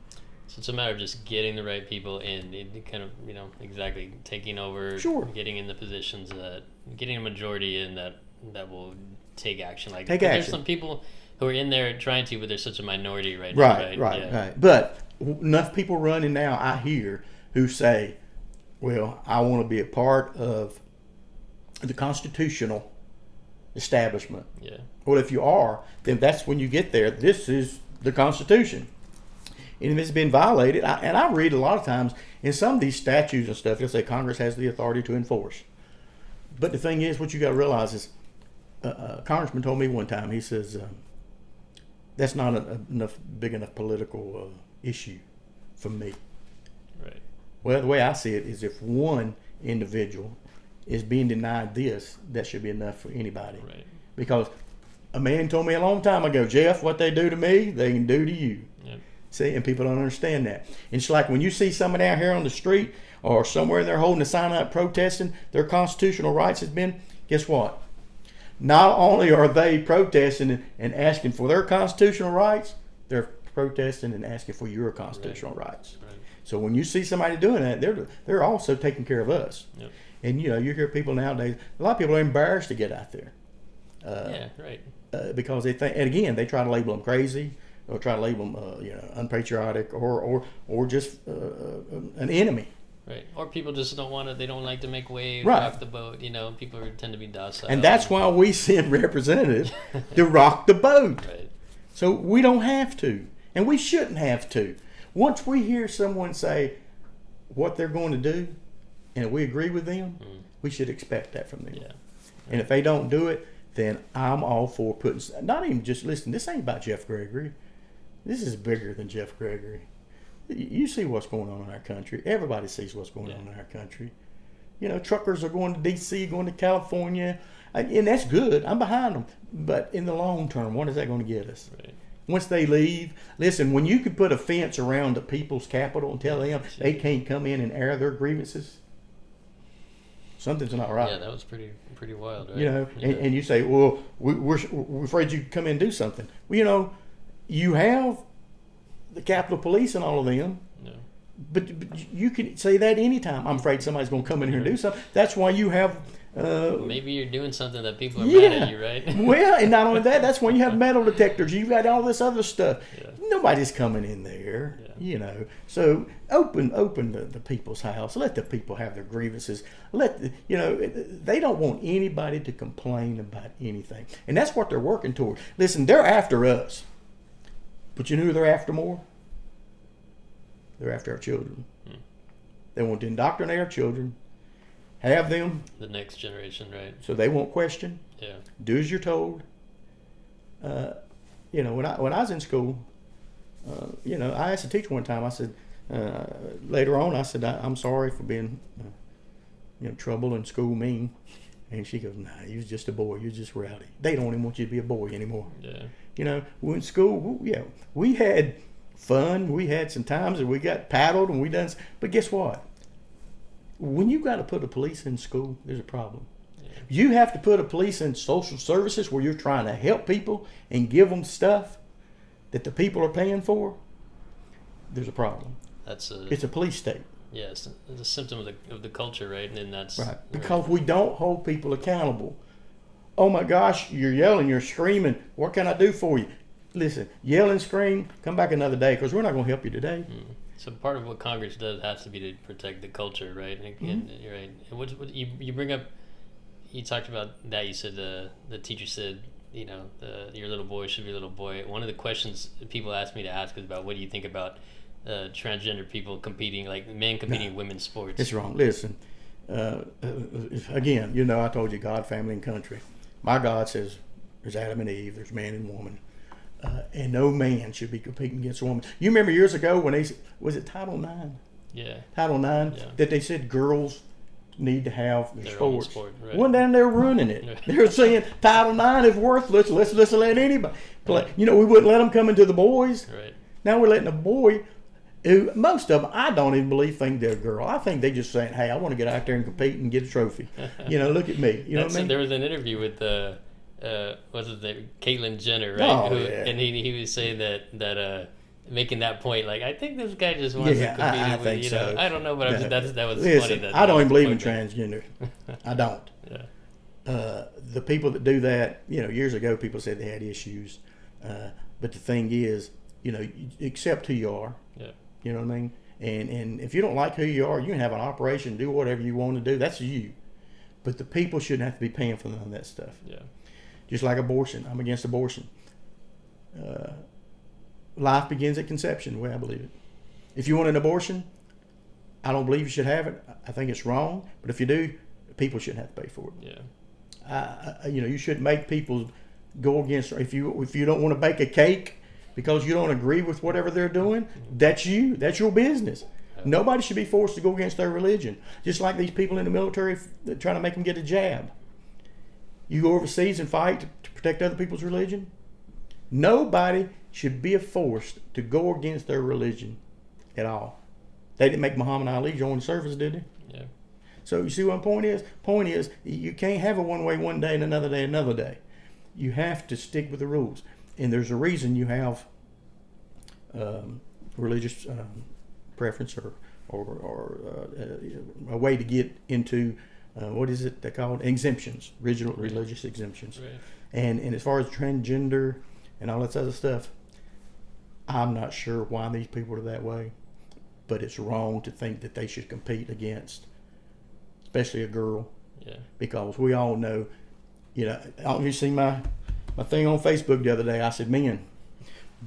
So it's a matter of just getting the right people in, kind of, you know, exactly taking over,
Sure.
getting in the positions that, getting a majority in that will take action. Like,
Take
there's
action.
some people who are in there trying to, but there's such a minority right now.
Right.
Yeah.
But enough people running now, I hear, who say, well, I want to be a part of the constitutional establishment.
Yeah.
Well, if you are, then that's when you get there. This is the Constitution. And if it's been violated, and I read a lot of times in some of these statutes and stuff, they'll say Congress has the authority to enforce. But the thing is, what you got to realize is, a congressman told me one time, he says, that's not big enough political issue for me.
Right.
Well, the way I see it is if one individual is being denied this, that should be enough for anybody.
Right.
Because a man told me a long time ago, Jeff, what they do to me, they can do to you.
Yep.
See, and people don't understand that. It's like when you see somebody out here on the street or somewhere they're holding a sign up protesting their constitutional rights has been, guess what? Not only are they protesting and asking for their constitutional rights, they're protesting and asking for your constitutional rights.
Right.
So when you see somebody doing that, they're also taking care of us.
Yep.
And you know, you hear people nowadays, a lot of people are embarrassed to get out there.
Yeah. Right.
Because they think, and again, they try to label them crazy, or try to label them, unpatriotic, or just an enemy.
Right. Or people just don't want to. They don't like to make waves,
Right.
rock the boat. You know, people tend to be docile.
And that's why we send representatives to rock the boat.
Right.
So we don't have to, and we shouldn't have to. Once we hear someone say what they're going to do, and we agree with them, we should expect that from them.
Yeah.
And if they don't do it, then I'm all for putting, not even just, listen, this ain't about Jeff Gregory. This is bigger than Jeff Gregory. You see what's going on in our country. Everybody sees what's going on in our country. You know, truckers are going to D.C., going to California, and that's good. I'm behind them. But in the long term, what is that going to get us?
Right.
Once they leave, listen, when you could put a fence around the people's capital and tell them they can't come in and air their grievances, something's not right.
Yeah, that was pretty wild, right?
You know,
Yeah.
and you say, well, we're afraid you come in and do something. Well, you know, you have the Capitol Police and all of them,
Yeah.
but you can say that anytime. I'm afraid somebody's going to come in here and do something. That's why you have...
Maybe you're doing something that people are mad at you, right?
Well, and not only that, that's when you have metal detectors. You've got all this other stuff.
Yeah.
Nobody's coming in there,
Yeah.
you know. So open the people's house. Let the people have their grievances. They don't want anybody to complain about anything. And that's what they're working toward. Listen, they're after us. But you know who they're after more? They're after our children. They want to indoctrinate our children, have them
The next generation, right?
so they won't question.
Yeah.
Do as you're told. When I was in school, I asked the teacher one time. I said, later on, I said, I'm sorry for being, trouble in school, mean. And she goes, nah, you was just a boy. You're just rowdy. They don't even want you to be a boy anymore.
Yeah.
You know, in school, we had fun. We had some times and we got paddled and we done. But guess what? When you got to put a police in school, there's a problem.
Yeah.
You have to put a police in social services where you're trying to help people and give them stuff that the people are paying for. There's a problem. It's a police state.
Yes, it's a symptom of the culture, right? And that's
Right. Because we don't hold people accountable. oh my gosh, you're yelling, you're screaming. What can I do for you? Listen, yell and scream, come back another day because we're not going to help you today.
So part of what Congress does has to be to protect the culture, right? And you're right. And what you bring up, you talked about that. You said the teacher said, your little boy should be a little boy. One of the questions people ask me to ask is about what do you think about transgender people competing, like men competing in women's sports?
It's wrong. Listen, again, I told you God, family, and country. My God says there's Adam and Eve, there's man and woman. And no man should be competing against a woman. You remember years ago when was it Title IX?
Yeah.
Title IX, that they said girls need to have their sports.
Sport, right.
One down there running it. They're saying Title IX is worthless. Let's let anybody play. We wouldn't let them come into the boys.
Right.
Now we're letting a boy who, most of them, I don't even think they're a girl. I think they just saying, hey, I want to get out there and compete and get a trophy. Look at me. You know what I mean?
There was an interview with what's his name, Caitlyn Jenner, right?
Oh, yeah.
And he was saying that making that point, like, I think this guy just wants to compete.
I think so.
I don't know, but that was
Listen,
funny.
I don't even believe in transgender. I don't.
Yeah.
The people that do that, years ago people said they had issues, but the thing is, accept who you are.
Yeah.
You know what I mean? And if you don't like who you are, you can have an operation, do whatever you want to do. That's you. But the people shouldn't have to be paying for none of that stuff.
Yeah.
Just like abortion. I'm against abortion. Life begins at conception, the way I believe it. If you want an abortion, I don't believe you should have it. I think it's wrong. But if you do, people shouldn't have to pay for it.
Yeah.
You shouldn't make people go against. If you don't want to bake a cake because you don't agree with whatever they're doing, that's you. That's your business. Nobody should be forced to go against their religion. Just like these people in the military trying to make them get a jab. You go overseas and fight to protect other people's religion. Nobody should be forced to go against their religion at all. They didn't make Muhammad Ali join the service, did they?
Yeah.
So you see what the point is? Point is, you can't have it one way one day and another day another day. You have to stick with the rules. And there's a reason you have religious preference or a way to get into what is it they called? Exemptions, original religious exemptions.
Right.
And as far as transgender and all that other stuff, I'm not sure why these people are that way, but it's wrong to think that they should compete against, especially a girl.
Yeah. Because
we all know, you see my thing on Facebook the other day. I said, men,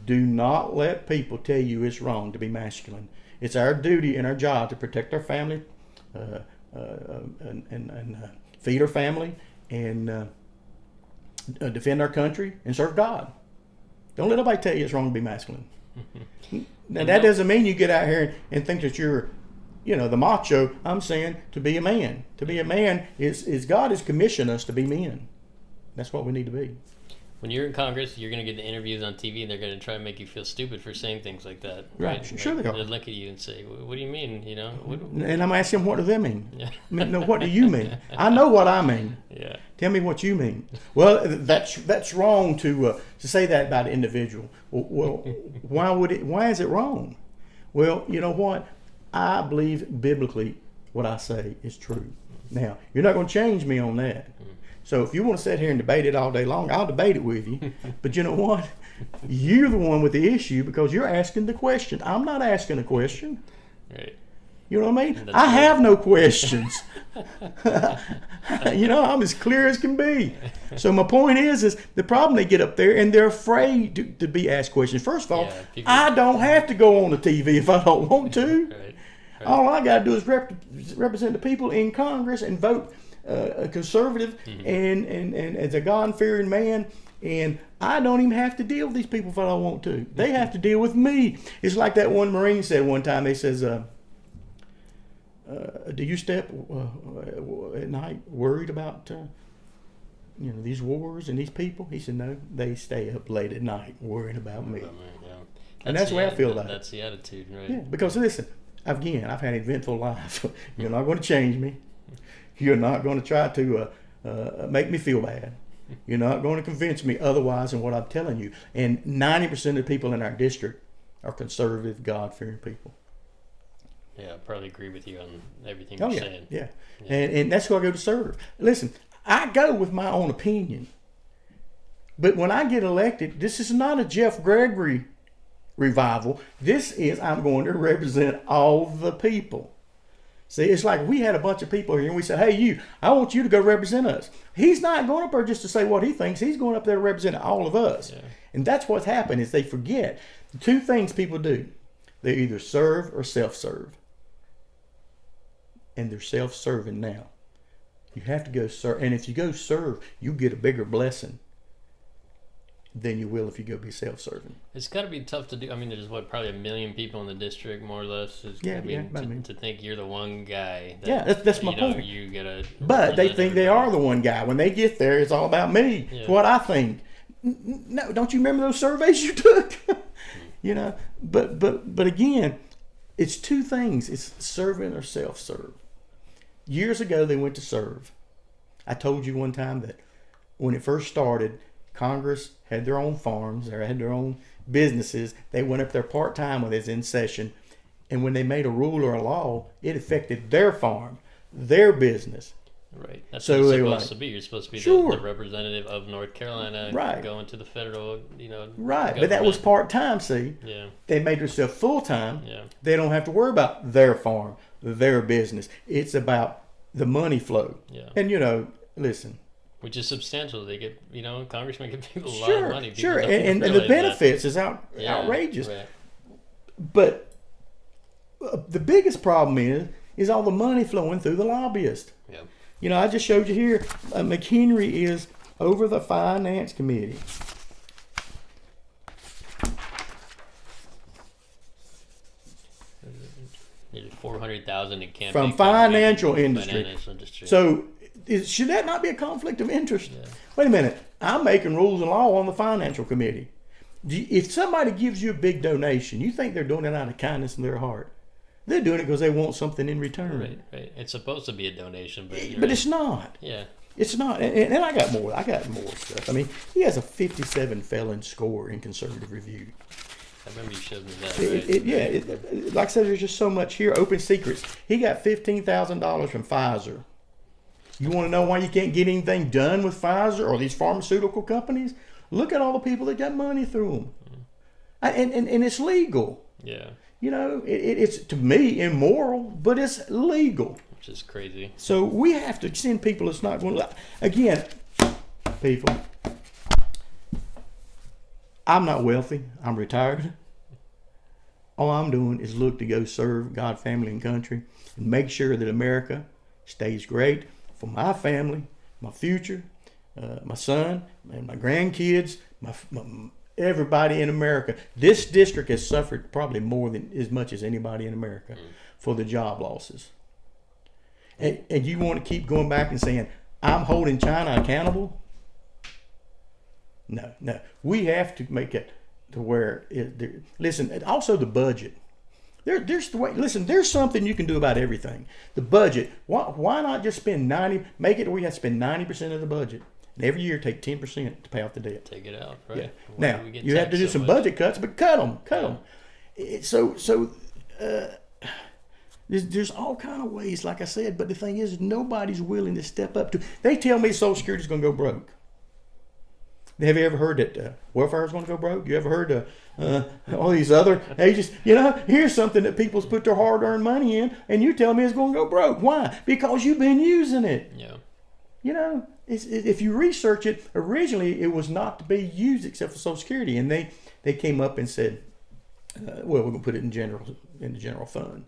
do not let people tell you it's wrong to be masculine. It's our duty and our job to protect our family, and feed our family, and defend our country and serve God. Don't let nobody tell you it's wrong to be masculine. Now that doesn't mean you get out here and think that you're, the macho. I'm saying to be a man. To be a man is God has commissioned us to be men. That's what we need to be.
When you're in Congress, you're going to get the interviews on TV, and they're going to try and make you feel stupid for saying things like that.
Right. Sure they are.
They'll look at you and say, what do you mean?
And I'm asking them, what do they mean?
Yeah.
No, what do you mean? I know what I mean.
Yeah.
Tell me what you mean. Well, that's wrong to say that about an individual. Well, why is it wrong? Well, you know what? I believe biblically what I say is true. Now, you're not going to change me on that. So if you want to sit here and debate it all day long, I'll debate it with you. But you know what? You're the one with the issue because you're asking the question. I'm not asking a question.
Right.
You know what I mean? I have no questions. I'm as clear as can be. So my point is the problem, they get up there and they're afraid to be asked questions. First of all, I don't have to go on the TV if I don't want to.
Right.
All I got to do is represent the people in Congress and vote a conservative and as a God-fearing man. And I don't even have to deal with these people if I don't want to. They have to deal with me. It's like that one Marine said one time. He says, do you step at night worried about these wars and these people? He said, no, they stay up late at night worrying about me. And that's the way I feel about it.
That's the attitude, right?
Yeah, because listen, again, I've had an eventful life. You're not going to change me. You're not going to try to make me feel bad. You're not going to convince me otherwise than what I'm telling you. And 90% of the people in our district are conservative, God-fearing people.
Yeah, I probably agree with you on everything you're saying.
Yeah. And that's who I go to serve. Listen, I go with my own opinion. But when I get elected, this is not a Jeff Gregory revival. This is, I'm going to represent all the people. See, it's like we had a bunch of people here and we said, hey, you, I want you to go represent us. He's not going up there just to say what he thinks. He's going up there to represent all of us. Yeah. And that's what's happened is they forget. The two things people do. They either serve or self-serve. And they're self-serving now. You have to go serve. And if you go serve, you get a bigger blessing than you will if you go be self-serving.
It's got to be tough to do. I mean, there's probably 1 million people in the district, more or less. To think you're the one guy.
That's my point.
You gotta.
But they think they are the one guy. When they get there, it's all about me. Yeah. It's what I think. No, don't you remember those surveys you took? You know. But again, it's two things. It's serving or self-serve. Years ago, they went to serve. I told you one time that when it first started, Congress had their own farms, they had their own businesses. They went up there part-time when it was in session. And when they made a rule or a law, it affected their farm, their business.
Right. That's what it's supposed to be. You're supposed to be
sure.
the representative of North Carolina going to the federal,
Right.
Government.
But that was part-time, see?
Yeah.
They made themselves full-time.
Yeah.
They don't have to worry about their farm, their business. It's about the money flow.
Yeah.
And, listen.
Which is substantial. They get, congressmen give people a lot of money. People
sure, and the benefits is outrageous.
Right.
But the biggest problem is all the money flowing through the lobbyist.
Yeah.
I just showed you here, McHenry is over the Finance Committee.
Nearly 400,000 in campaign
from financial industry. So should that not be a conflict of interest?
Yeah.
Wait a minute. I'm making rules and law on the financial committee. If somebody gives you a big donation, you think they're doing it out of kindness in their heart. They're doing it because they want something in return.
Right. It's supposed to be a donation, but
it's not.
Yeah.
It's not. And I got more stuff. I mean, he has a 57 felon score in conservative review.
I remember you showed me that.
Like I said, there's just so much here. Open secrets. He got $15,000 from Pfizer. You want to know why you can't get anything done with Pfizer or these pharmaceutical companies? Look at all the people that got money through them. And it's legal.
Yeah.
It's, to me, immoral, but it's legal.
Which is crazy.
So we have to send people that's not going to... Again, people, I'm not wealthy. I'm retired. All I'm doing is look to go serve God, family, and country and make sure that America stays great for my family, my future, my son, and my grandkids, everybody in America. This district has suffered probably more than as much as anybody in America for the job losses. And you want to keep going back and saying, I'm holding China accountable? No. We have to make it to where listen, also the budget. There's the way. Listen, there's something you can do about everything. The budget. Why not just spend 90? Make it where we have to spend 90% of the budget, and every year take 10% to pay off the debt.
Take it out, right?
Yeah. Now you have to do some budget cuts, but cut them. There's all kind of ways, like I said. But the thing is, nobody's willing to step up to. They tell me Social Security is going to go broke. Have you ever heard that welfare is going to go broke? You ever heard all these other ages? Here's something that people's put their hard-earned money in, and you tell me it's going to go broke. Why? Because you've been using it.
Yeah.
If you research it, originally it was not to be used except for Social Security, and they came up and said, we're going to put it in the general fund.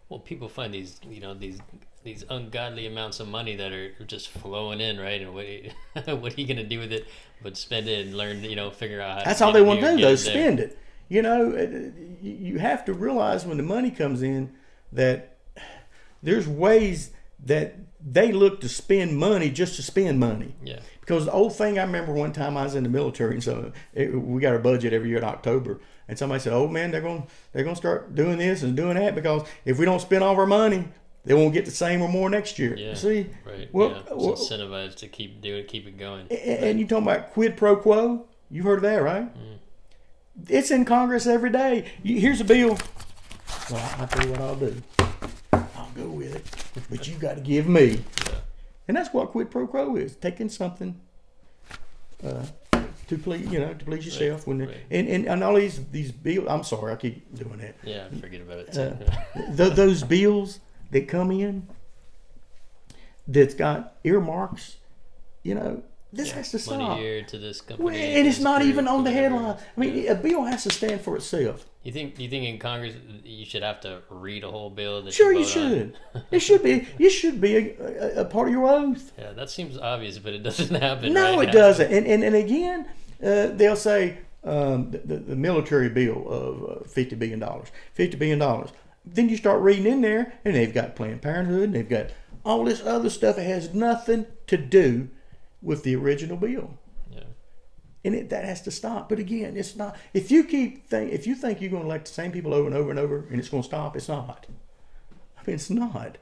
Well, people find these ungodly amounts of money that are just flowing in, right? And what are you going to do with it but spend it and learn, figure out how
That's all they want to do, though, spend it. You have to realize when the money comes in that there's ways that they look to spend money just to spend money.
Yeah.
Because the old thing, I remember one time I was in the military, and so we got our budget every year in October, and somebody said, "Oh man, they're going to start doing this and doing that because if we don't spend all of our money, they won't get the same or more next year."
Yeah.
See?
Right. It's incentivized to keep it going.
And you talking about quid pro quo? You've heard of that, right? It's in Congress every day. Here's a bill. Well, I'll tell you what I'll do. I'll go with it, but you got to give me. And that's what quid pro quo is: taking something to please yourself.
Right,
When
right.
and all these bills. I'm sorry, I keep doing that.
Yeah, forget about it.
Those bills that come in that's got earmarks, this has to stop.
Money here to this company.
Well, and it's
this
not
group,
even on the
whatever.
headline. I mean, a bill has to stand for itself.
You think in Congress you should have to read a whole bill? That
Sure, you
vote
should.
on?
It should be. It should be a part of your oath.
Yeah, that seems obvious, but it doesn't happen.
No,
right
it
now.
doesn't. And again, they'll say the military bill of $50 billion. $50 billion. Then you start reading in there, and they've got Planned Parenthood, and they've got all this other stuff that has nothing to do with the original bill.
Yeah.
And that has to stop. But again, it's not. If you think you're going to elect the same people over and over and over, and it's going to stop, it's not. I mean, it's not.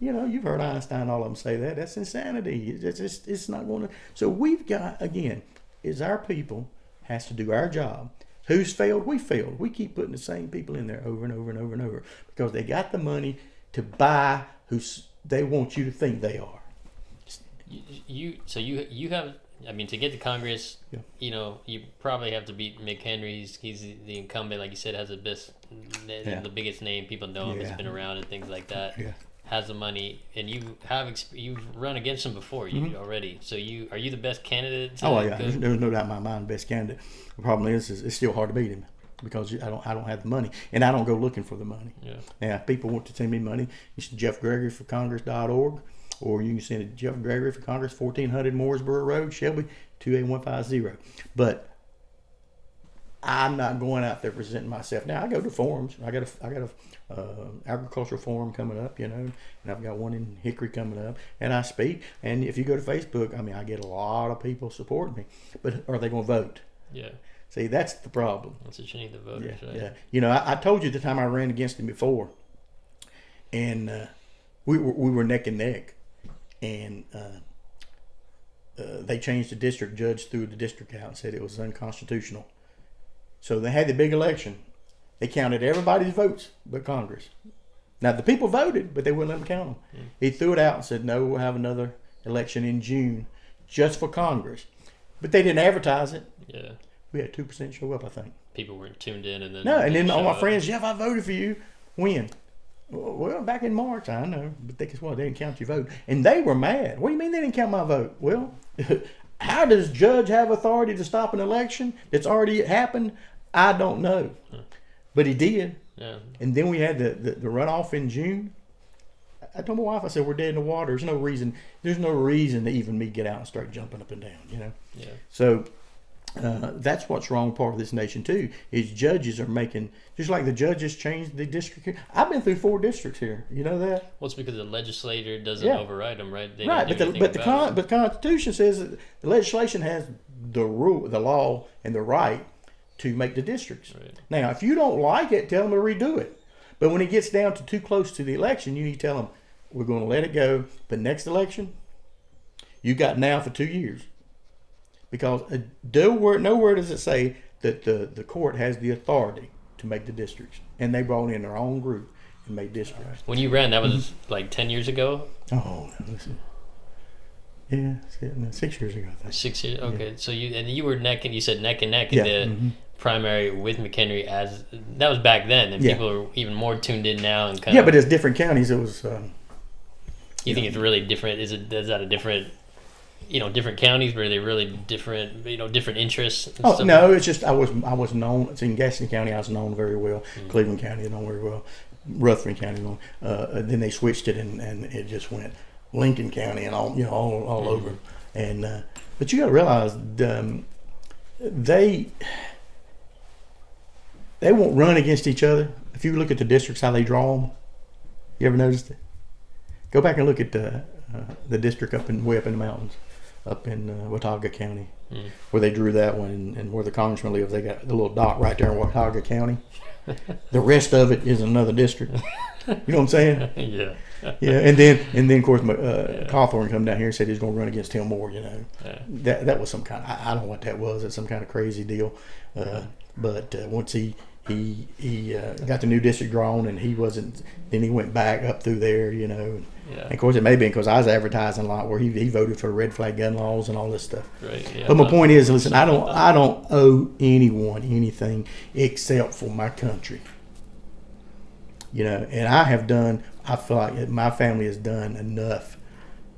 You've heard Einstein, all of them say that. That's insanity. It's not going to. So we've got, again, is our people has to do our job. Who's failed? We failed. We keep putting the same people in there over and over and over and over because they got the money to buy who they want you to think they are.
You have. I mean, to get to Congress,
Yeah.
You probably have to beat Mick Henry. He's the incumbent, like you said, has the the biggest name. People know him.
Yeah.
He's been around and things like that.
Yeah.
Has the money, and you've run against him before already. So are you the best candidate?
Oh yeah, there's no doubt in my mind, best candidate. The problem is it's still hard to beat him because I don't have the money, and I don't go looking for the money.
Yeah.
Now, if people want to send me money, you should Jeff Gregory for Congress.org, or you can send it to Jeff Gregory for Congress, 1400 Mooresboro Road, Shelby 28150. But I'm not going out there presenting myself. Now I go to forums. I got a agricultural forum coming up, and I've got one in Hickory coming up, and I speak. And if you go to Facebook, I mean, I get a lot of people supporting me. But are they going to vote?
Yeah.
See, that's the problem.
That's what you need, the voters.
Yeah,
Right?
yeah. I told you the time I ran against him before, and we were neck and neck, and they changed the district. Judge threw the district out and said it was unconstitutional. So they had the big election. They counted everybody's votes but Congress. Now the people voted, but they wouldn't let them count them. He threw it out and said, "No, we'll have another election in June, just for Congress." But they didn't advertise it.
Yeah.
We had 2% show up, I think.
People weren't tuned in, and then
No, and then
didn't
all
show
my
up.
friends, Jeff, I voted for you. When? Well, back in March, I know. But guess what? They didn't count your vote. And they were mad. What do you mean they didn't count my vote? Well, how does judge have authority to stop an election that's already happened? I don't know. But he did.
Yeah.
And then we had the runoff in June. I told my wife, I said, we're dead in the water. There's no reason to even me get out and start jumping up and down,
Yeah.
So that's what's wrong part of this nation too, is judges are making, just like the judges changed the district here. I've been through 4 districts here. You know that?
Well, it's because the legislator doesn't
Yeah.
override them, right? They
Right,
don't do
but
anything about it.
the Constitution says that the legislation has the law, and the right to make the districts.
Right.
Now, if you don't like it, tell them to redo it. But when it gets down to too close to the election, you need to tell them we're going to let it go. But next election, you got now for 2 years, because nowhere does it say that the court has the authority to make the districts, and they brought in their own group and made districts.
When you ran, that was like 10 years ago?
Oh, no, listen. Yeah, 6 years ago, I think.
6 years? Okay. So you were you said neck and neck
Yeah,
in the primary with McHenry, as that was back then, and
Yeah.
people are even more tuned in now and kind
Yeah,
of.
but it's different counties. It was.
You think it's really different? Is that a different, different counties where they really different, different interests? And
Oh
stuff?
no, it's just I was known. It's in Gaston County. I was known very well. Cleveland County, known very well. Rutherford County, known. Then they switched it, and it just went Lincoln County and all over. And but you got to realize they won't run against each other. If you look at the districts, how they draw them, you ever noticed it? Go back and look at the district way up in the mountains, up in Watauga County, where they drew that one, and where the congressman lives. They got the little dot right there in Watauga County. The rest of it is another district. You know what I'm saying?
Yeah.
Yeah, and then of course Cawthorn come down here and said he's going to run against Tim Moore.
Yeah.
That was some kind of, I don't know what that was. It's some kind of crazy deal. But once he he got the new district drawn, and he wasn't. Then he went back up through there, you know.
Yeah.
And of course, it may have been because I was advertising a lot where he voted for red flag gun laws and all this stuff.
Right. Yeah.
But my point is, listen, I don't owe anyone anything except for my country. You know, and I feel like my family has done enough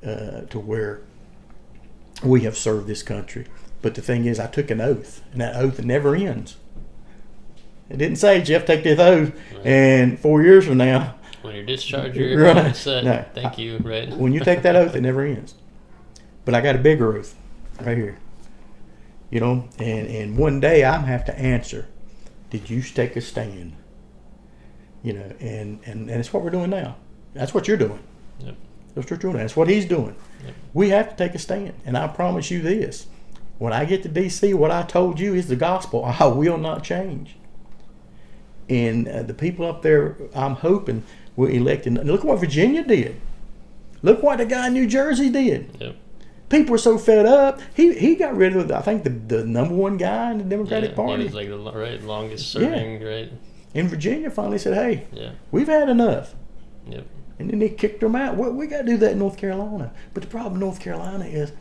to where we have served this country. But the thing is, I took an oath, and that oath never ends. It didn't say, Jeff, take this oath, and 4 years from now,
when you're discharged, you're right. Set.
No,
thank you, right?
When you take that oath, it never ends. But I got a bigger oath right here. You know, and one day I'm have to answer, did you take a stand? You know, and it's what we're doing now. That's what you're doing.
Yep.
That's what you're doing. That's what he's doing.
Yep.
We have to take a stand. And I promise you this. When I get to D.C., what I told you is the gospel. I will not change. And the people up there, I'm hoping, will elect. And look what Virginia did. Look what the guy in New Jersey did.
Yep.
People were so fed up. He got rid of, I think, the number one guy in the Democratic Party.
He was like the longest serving, right?
And Virginia finally said, hey,
Yeah.
we've had enough.
Yep.
And then they kicked them out. We got to do that in North Carolina. But the problem in North Carolina is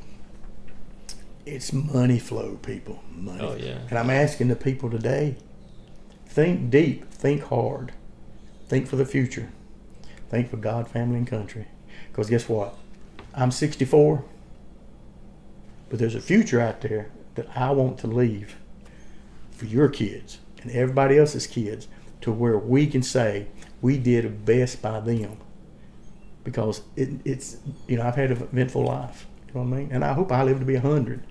it's money flow, people. Money.
Oh, yeah.
And I'm asking the people today, think deep, think hard, think for the future, think for God, family, and country. Because guess what? I'm 64, but there's a future out there that I want to leave for your kids and everybody else's kids to where we can say we did best by them. Because it's, you know, I've had an eventful life, you know what I mean? And I hope I live to be 100.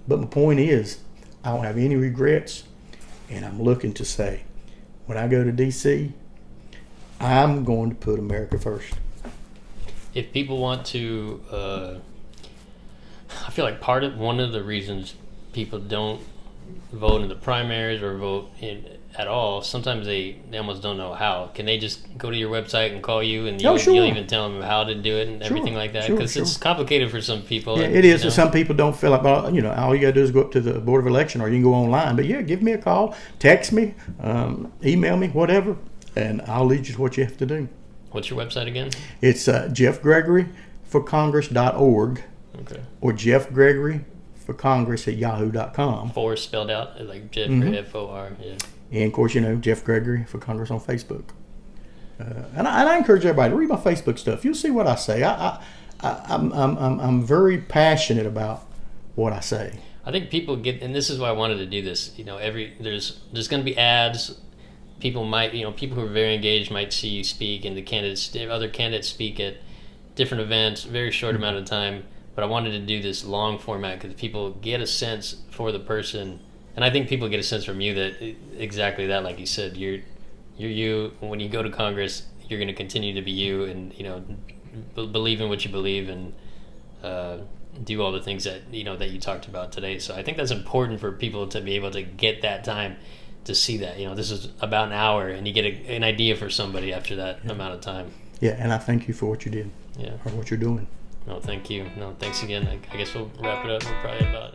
But my point is, I don't have any regrets, and I'm looking to say, when I go to D.C., I'm going to put America first.
If people want to, I feel like one of the reasons people don't vote in the primaries or vote at all, sometimes they almost don't know how. Can they just go to your website and call you, and you'll even tell them how to do it and everything like that? Because it's complicated for some people.
Yeah, it is. And some people don't feel like, well, you know, all you got to do is go up to the Board of Election, or you can go online. But yeah, give me a call, text me, email me, whatever, and I'll lead you to what you have to do.
What's your website again?
It's jeffgregoryforcongress.org.
Okay.
Or jeffgregoryforcongress@yahoo.com.
For spelled out like Jeff, F-O-R, yeah.
And of course, you know, Jeff Gregory for Congress on Facebook. And I encourage everybody to read my Facebook stuff. You'll see what I say. I'm very passionate about what I say.
I think people get, and this is why I wanted to do this. You know, there's going to be ads. People might, you know, people who are very engaged might see you speak, and other candidates speak at different events, very short amount of time. But I wanted to do this long format because people get a sense for the person. And I think people get a sense from you that exactly that, like you said, you're you. When you go to Congress, you're going to continue to be you, and you know, believe in what you believe, and do all the things that that you talked about today. So I think that's important for people to be able to get that time to see that. You know, this is about an hour, and you get an idea for somebody after that amount of time.
Yeah, and I thank you for what you did.
Yeah,
or what you're doing.
No, thank you. No, thanks again. I guess we'll wrap it up. We're probably about